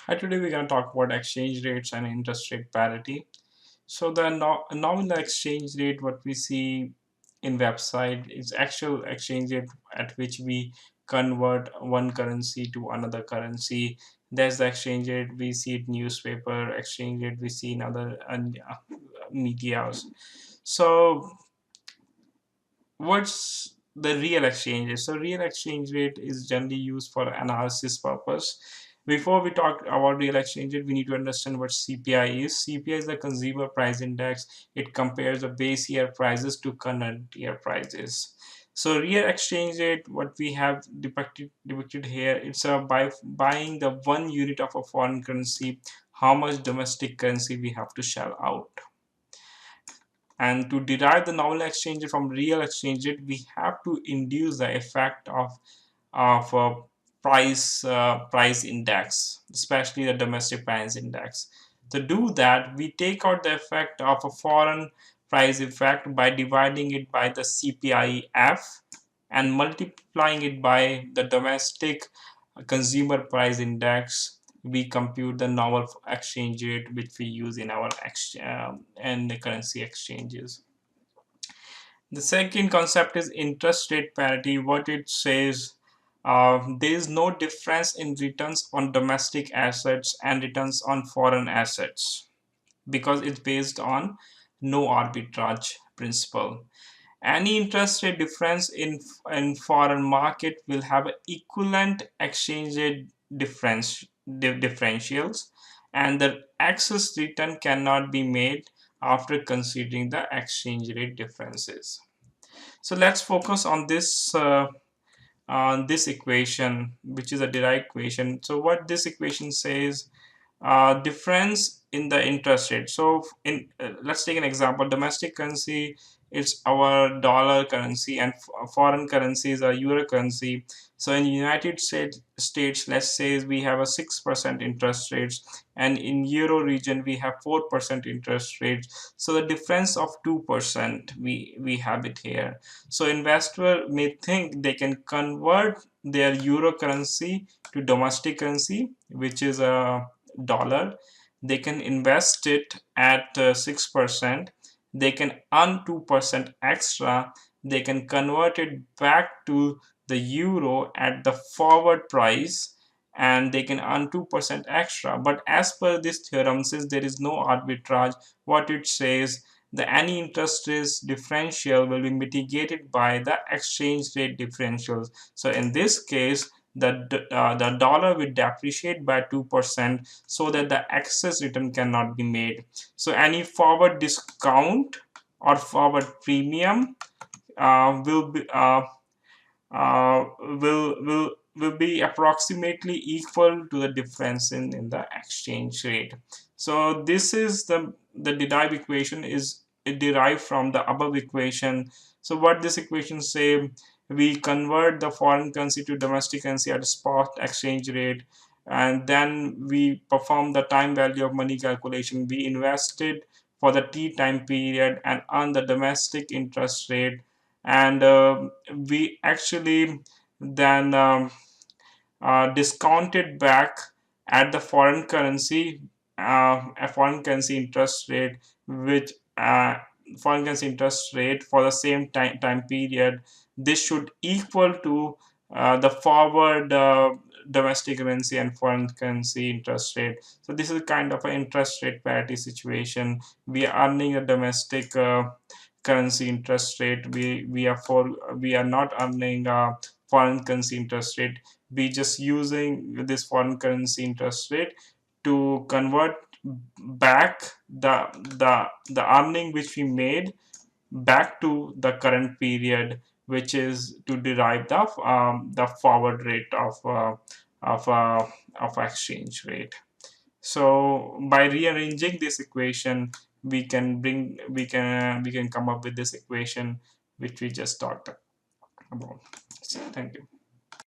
Hi, today we're going to talk about exchange rates and interest rate parity. So the nominal exchange rate, what we see in website, is actual exchange rate at which we convert one currency to another currency. There's the exchange rate we see in newspaper, exchange rate we see in other medias. So what's the real exchange rate? So real exchange rate is generally used for analysis purpose. Before we talk about real exchange rate, we need to understand what CPI is. CPI is the Consumer Price Index. It compares the base year prices to current year prices. So real exchange rate, what we have depicted here, it's by buying the 1 unit of a foreign currency, how much domestic currency we have to shell out. And to derive the nominal exchange rate from real exchange rate, we have to induce the effect of a price index, especially the domestic price index. To do that, we take out the effect of a foreign price effect by dividing it by the CPIF and multiplying it by the domestic consumer price index. We compute the nominal exchange rate which we use in our and the currency exchanges. The second concept is interest rate parity. What it says, there is no difference in returns on domestic assets and returns on foreign assets because it's based on no arbitrage principle. Any interest rate difference in foreign market will have equivalent exchange rate differentials, and the excess return cannot be made after considering the exchange rate differences. So let's focus on this equation, which is a Derive equation. So what this equation says, difference in the interest rate. So let's take an example. Domestic currency, it's our dollar currency, and foreign currency is a euro currency. So in United States, let's say we have a 6% interest rates, and in euro region we have 4% interest rates. So the difference of 2% we have it here. So investor may think they can convert their euro currency to domestic currency, which is a dollar. They can invest it at 6%. They can earn 2% extra. They can convert it back to the euro at the forward price, and they can earn 2% extra. But as per this theorem, since there is no arbitrage, what it says, the any interest rate differential will be mitigated by the exchange rate differentials. So in this case, the dollar will depreciate by 2% so that the excess return cannot be made. So any forward discount or forward premium uh, will be uh, will be approximately equal to the difference in the exchange rate. So this is the Derive equation is derived from the above equation. So what this equation say, we convert the foreign currency to domestic currency at a spot exchange rate, and then we perform the time value of money calculation. We invested for the t time period and earn the domestic interest rate, and we actually then discounted back at the foreign currency, a foreign currency interest rate, which foreign currency interest rate for the same time period. This should equal to the forward domestic currency and foreign currency interest rate. So this is kind of an interest rate parity situation. We are earning a domestic currency interest rate. We are not earning a foreign currency interest rate. We just using this foreign currency interest rate to convert back the earning which we made back to the current period, which is to derive the forward rate of uh, of exchange rate. So by rearranging this equation, we can come up with this equation which we just talked about. So thank you.